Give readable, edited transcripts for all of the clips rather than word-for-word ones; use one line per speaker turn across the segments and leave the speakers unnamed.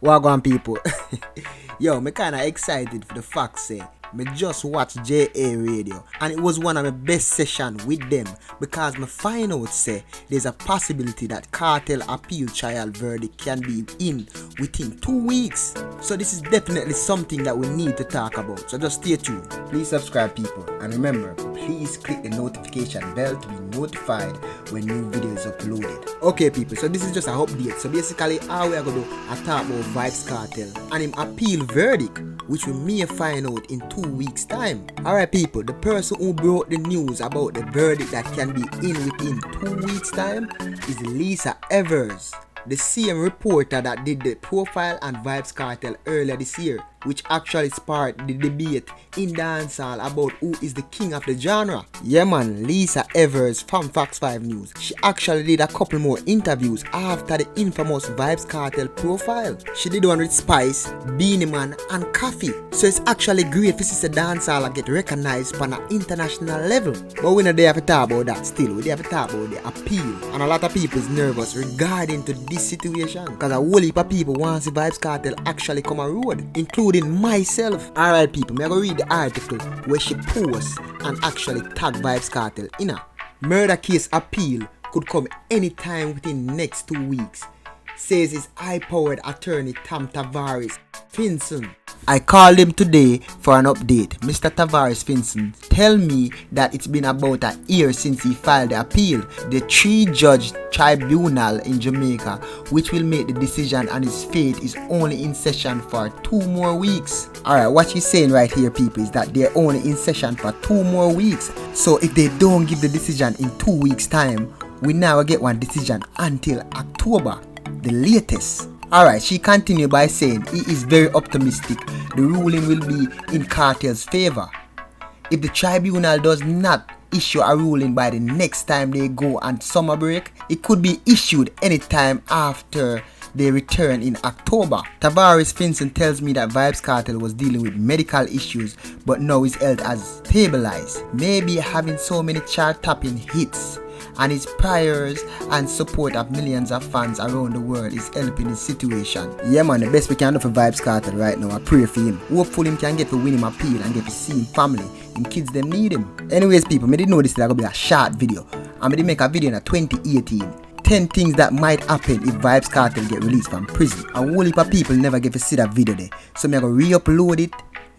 Wagwan people. Yo, me kinda excited for the fact say me just watched JA Radio and it was one of my best sessions with them because me find out say there's a possibility that Kartel appeal trial verdict can be in within 2 weeks. So this is definitely something that we need to talk about. So just stay tuned. Please subscribe people and remember, please click the notification bell to be notified when new videos are uploaded. Okay people, so this is just an update. So basically all we are going to do is talk about Vybz Kartel and him appeal verdict, which we may find out in 2 weeks time. Alright people, the person who brought the news about the verdict that can be in within 2 weeks time is Lisa Evers, the same reporter that did the profile on Vybz Kartel earlier this year, which actually sparked the debate in dancehall about who is the king of the genre. Yeah man, Lisa Evers from Fox 5 News. She actually did a couple more interviews after the infamous Vybz Kartel profile. She did one with Spice, Beanie Man and Coffee. So it's actually great for sister dancehall get recognized on an international level. But we're not there to talk about that still. We're there to talk about the appeal. And a lot of people is nervous regarding to this situation because a whole heap of people want to see Vybz Kartel actually come a road, including myself. Alright people, I'm going to read the article where she posts and actually tag Vybz Kartel in her. Murder case appeal could come anytime within next 2 weeks, says his high-powered attorney Tam Tavares Finson. I called him today for an update. Mr. Tavares Finson tell me that it's been about a year since he filed the appeal. The 3-judge tribunal in Jamaica, which will make the decision on his fate, is only in session for 2 more weeks. Alright, what she's saying right here people is that they're only in session for 2 more weeks. So if they don't give the decision in 2 weeks time, we now get one decision until October, the latest. Alright, she continued by saying he is very optimistic the ruling will be in Kartel's favor. If the tribunal does not issue a ruling by the next time they go on summer break, it could be issued anytime after they return in October. Tavares Finson tells me that Vybz Kartel was dealing with medical issues but now his health has stabilized. Maybe having so many chart-topping hits and his prayers and support of millions of fans around the world is helping his situation. Yeah man, the best we can do for Vybz Kartel right now, I pray for him. Hopefully him can get to win him appeal and get to see him family and kids them need him. Anyways people, I didn't know this is gonna be a short video. I'm gonna make a video in 2018. 10 things that might happen if Vybz Kartel get released from prison. A whole heap of people never get to see that video there. So I'm gonna re-upload it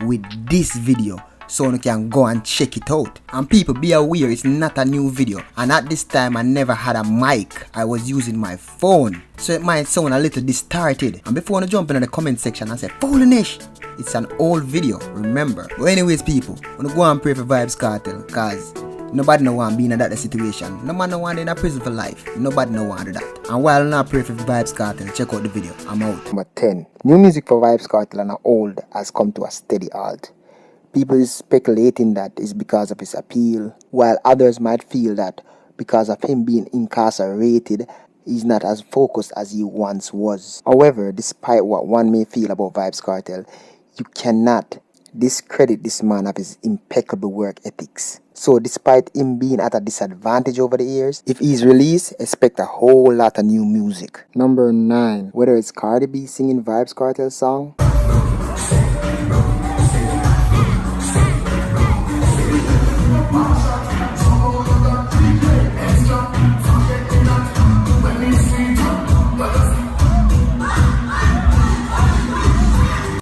with this video, so you can go and check it out. And people, be aware it's not a new video, and at this time I never had a mic. I was using my phone, so it might sound a little distorted. And before I jump into the comment section and say foolish, it's an old video, remember. But anyways people, I'm gonna go and pray for Vybz Kartel, cause nobody no want be in that situation. No man no want in a prison for life. Nobody no want to do that. And while I not pray for Vybz Kartel, check out the video. I'm out. Number 10. New music for Vybz Kartel and old has come to a steady halt. People is speculating that it's because of his appeal, while others might feel that because of him being incarcerated, he's not as focused as he once was. However, despite what one may feel about Vybz Kartel, you cannot discredit this man of his impeccable work ethics. So despite him being at a disadvantage over the years, if he's released, expect a whole lot of new music. Number 9. Whether it's Cardi B singing Vybz Kartel's song,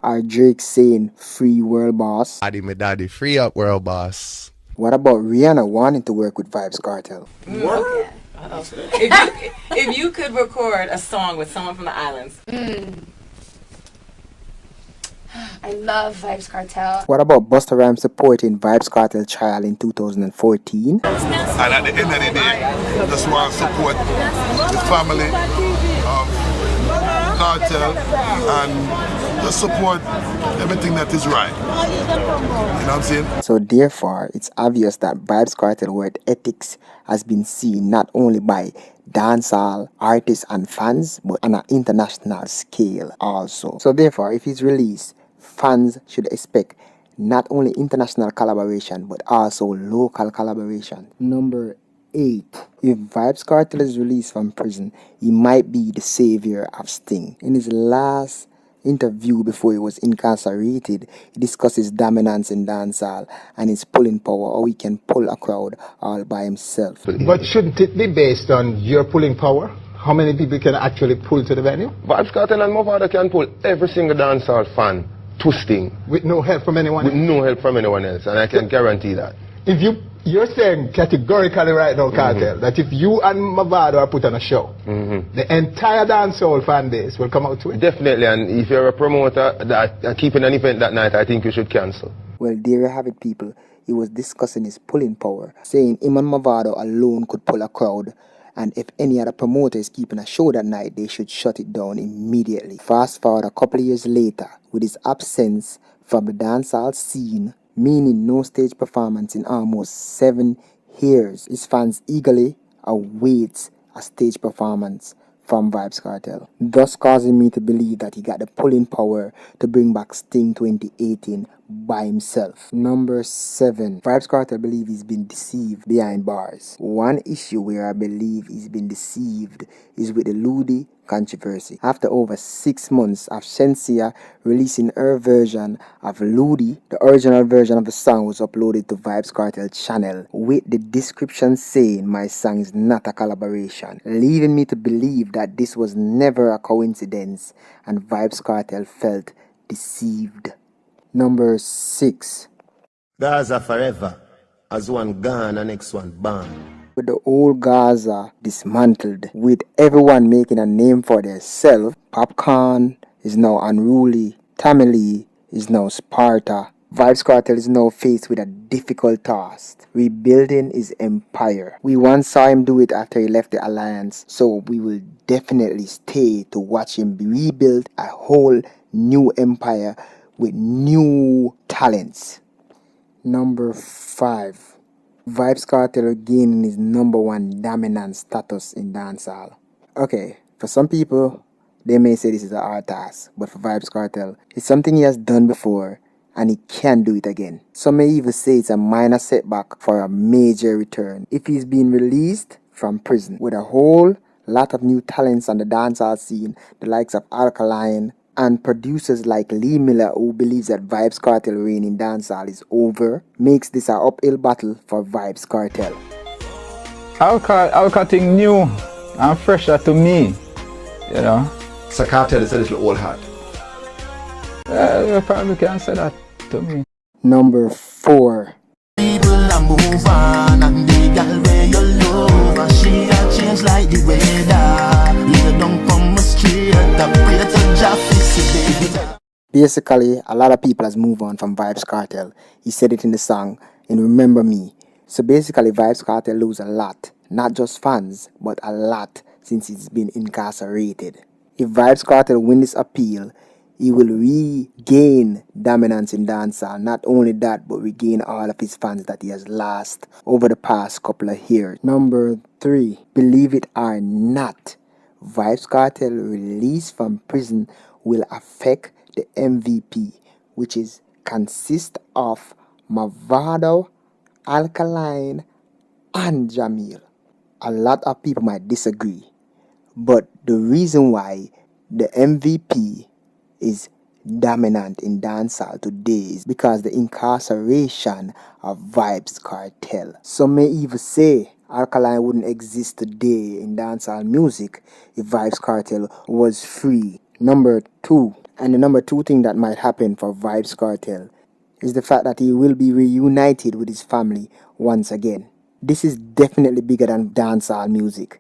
or Drake saying free world boss.
Daddy, free up world boss.
What about Rihanna wanting to work with Vybz Kartel?
Okay. If you could record a song with someone from the islands.
I love Vybz Kartel.
What about Busta Rhymes supporting Vybz Kartel trial in 2014?
And at the end of the day, I just want to support the family of Kartel and just support everything that is right. You know what I'm saying?
So therefore, it's obvious that Vybz Kartel work ethics has been seen not only by dancehall artists and fans, but on an international scale also. So therefore, if he's released, fans should expect not only international collaboration, but also local collaboration. Number 8. If Vybz Kartel is released from prison, he might be the savior of Sting. In his last interview before he was incarcerated, he discussed his dominance in dancehall and his pulling power, how he can pull a crowd all by himself.
But shouldn't it be based on your pulling power? How many people can actually pull to the venue?
Vybz Kartel and Mavado can pull every single dancehall fan twisting.
With no help from anyone
With
else?
no help from anyone else, and I can guarantee that.
If you're saying categorically right now, Kartel, that if you and Mavado are put on a show, the entire dancehall fan base will come out to it?
Definitely, and if you're a promoter that keeping an event that night, I think you should cancel.
Well, there you have it, people. He was discussing his pulling power, saying him and Mavado alone could pull a crowd, and if any other promoter is keeping a show that night, they should shut it down immediately. Fast forward a couple of years later, with his absence from the dancehall scene, meaning no stage performance in almost 7 years, his fans eagerly await a stage performance from Vybz Kartel, thus causing me to believe that he got the pulling power to bring back Sting 2018 by himself. Number 7. Vybz Kartel believe he's been deceived behind bars. One issue where I believe he's been deceived is with the Ludi controversy. After over 6 months of Shenseea releasing her version of Ludi, the original version of the song was uploaded to Vybz Kartel channel with the description saying my song is not a collaboration, leading me to believe that this was never a coincidence and Vybz Kartel felt deceived. Number 6.
Gaza forever, as one gone and next one born.
With the old Gaza dismantled, with everyone making a name for themselves, Popcorn is now unruly, Tamale is now Sparta. Vybz Kartel is now faced with a difficult task, rebuilding his empire. We once saw him do it after he left the alliance, so we will definitely stay to watch him rebuild a whole new empire with new talents. Number 5. Vybz Kartel gaining his number 1 dominant status in dancehall. Okay, for some people, they may say this is a hard task, but for Vybz Kartel, it's something he has done before and he can do it again. Some may even say it's a minor setback for a major return if he's been released from prison with a whole lot of new talents on the dancehall scene, the likes of Alkaline, and producers like Lee Miller, who believes that Vybz Kartel reign in dancehall is over, makes this an uphill battle for Vybz Kartel.
Alka thing new and fresher to me, you know.
So Kartel is a little old hat.
You probably can say that to me.
Number 4.
People are move on and they got where you love and she a change like the weather. You don't come straight up, pray to Jaffe.
Basically, a lot of people has moved on from Vybz Kartel. He said it in the song, in Remember Me. So basically, Vybz Kartel lose a lot, not just fans, but a lot since he's been incarcerated. If Vybz Kartel win this appeal, he will regain dominance in dancehall. Not only that, but regain all of his fans that he has lost over the past couple of years. Number 3, believe it or not, Vybz Kartel release from prison will affect the MVP, which is consist of Mavado, Alkaline, and Jamil. A lot of people might disagree, but the reason why the MVP is dominant in dancehall today is because the incarceration of Vybz Kartel. Some may even say Alkaline wouldn't exist today in dancehall music if Vybz Kartel was free. Number 2, and the number 2 thing that might happen for Vybz Kartel is the fact that he will be reunited with his family once again. This is definitely bigger than dancehall music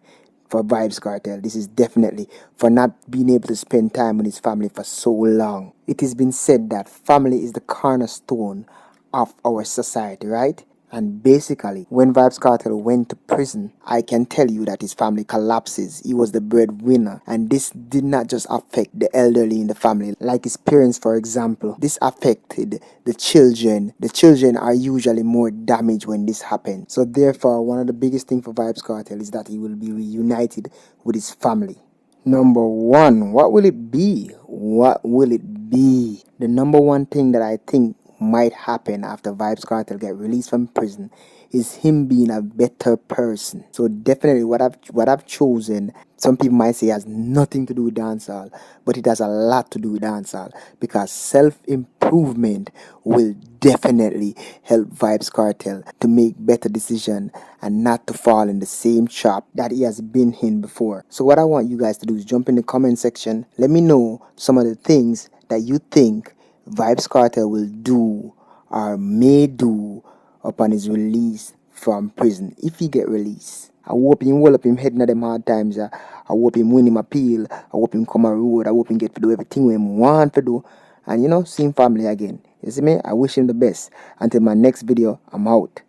for Vybz Kartel. This is definitely for not being able to spend time with his family for so long. It has been said that family is the cornerstone of our society, right? And basically, when Vybz Kartel went to prison, I can tell you that his family collapses. He was the breadwinner. And this did not just affect the elderly in the family, like his parents, for example. This affected the children. The children are usually more damaged when this happens. So therefore, one of the biggest things for Vybz Kartel is that he will be reunited with his family. Number 1, what will it be? What will it be? The number 1 thing that I think might happen after Vybz Kartel get released from prison is him being a better person. So definitely what I've chosen, some people might say has nothing to do with dancehall, but it has a lot to do with dancehall, because self-improvement will definitely help Vybz Kartel to make better decisions and not to fall in the same trap that he has been in before. So what I want you guys to do is jump in the comment section. Let me know some of the things that you think Vybz Kartel will do or may do upon his release from prison, if he get released. I hope him hold up him head in them hard times. I hope him win him appeal. I hope him come a road. I hope him get to do everything we want to do. And see him family again. You see me? I wish him the best. Until my next video, I'm out.